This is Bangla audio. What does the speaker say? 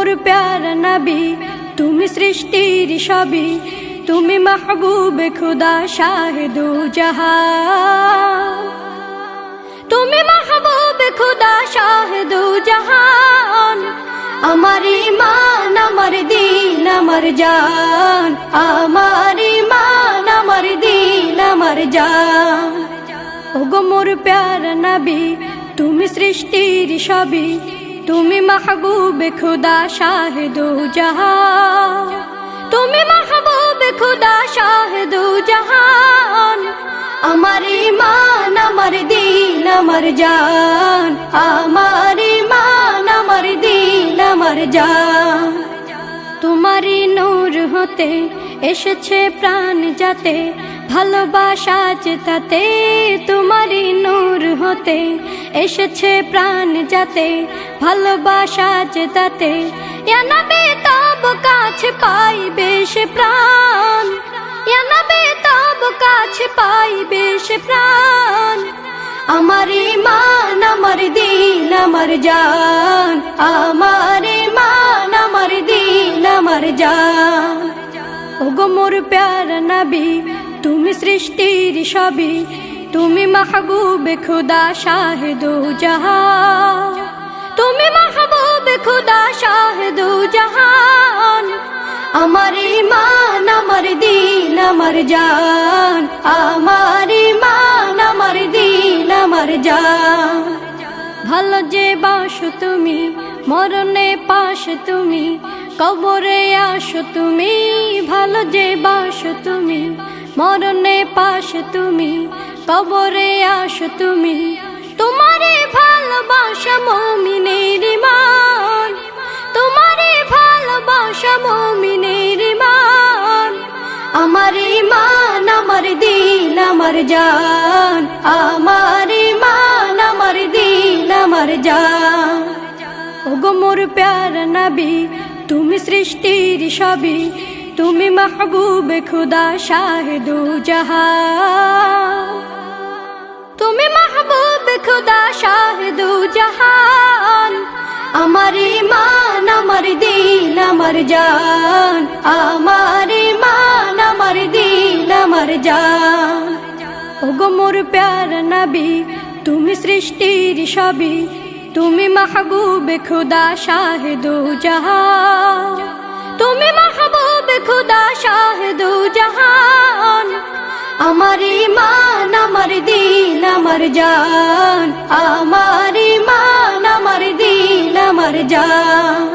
মোর প্যারা নবী, তুমি সৃষ্টির সবই, তুমি মাহবুবে খুদা শাহিদু জাহান, তুমি মাহবুবে খুদা শাহিদু জাহান। আমার ঈমান আমার দিন আমার জান, আমার ঈমান আমার দিন আমার জান। ওগো মোর প্যারা নবী, তুমি সৃষ্টির সবই, তুমি মাহবুবে খুদা শাহিদু জাহান, তুমি মাহবুবে খুদা শাহিদু জাহান। আমার ঈমান আমার দিন আমার জান, আমার ঈমান আমার দিন আমার জান। তোমারই নূর হতে এসেছে প্রাণ যাতে, ভালোবাসা তাতে তোমারই নূর হতে এসেছে প্রাণ যাতে, ভালোবাসা তাতে। ইয়া নবী তব কাছে পাইবে সে প্রাণ, ইয়া নবী তব কাছে পাইবে সে প্রাণ। আমার ঈমান আমার দিন আমার জান, আমার ঈমান আমার দিন আমার জান। ওগো মোর প্যারা নবী, তুমি সৃষ্টির সবই, তুমি মাহবুবে খুদা শাহিদু জাহান, তুমি মাহবুবে খুদা শাহিদু জাহান। আমার ঈমান আমার দিন আমার জান, আমার ঈমান আমার দিন আমার জান। ভালো যে বাসো তুমি, মরণে পাশে তুমি, কবরে আসো তুমি। ভালো যে বাসো তুমি, মরণে পাশে তুমি, কবরে আসো তুমি। তোমারে ভালোবাসা মুমিনের ঈমান, তোমারে ভালোবাসা মুমিনের ঈমান। আমার ঈমান আমার দিন আমার জান, আমার ঈমান আমার দিন আমার জান। ওগো মোর প্যারা নবী, তুমি সৃষ্টির সবই, তুমি মাহবুবে খুদা শাহিদু জাহান, তুমি মাহবুবে খুদা শাহিদু জাহান। আমার ঈমান আমার দিন আমার জান, আমার ঈমান আমার দিন আমার জান। ওগো মোর প্যারা নবী, তুমি সৃষ্টির সবই, তুমি মাহবুবে খুদা শাহিদু জাহান, তুমি মাহবুবে খুদা শাহিদু জাহান। আমার ঈমান আমার দিন আমার জান, আমার ঈমান আমার দিন আমার জান।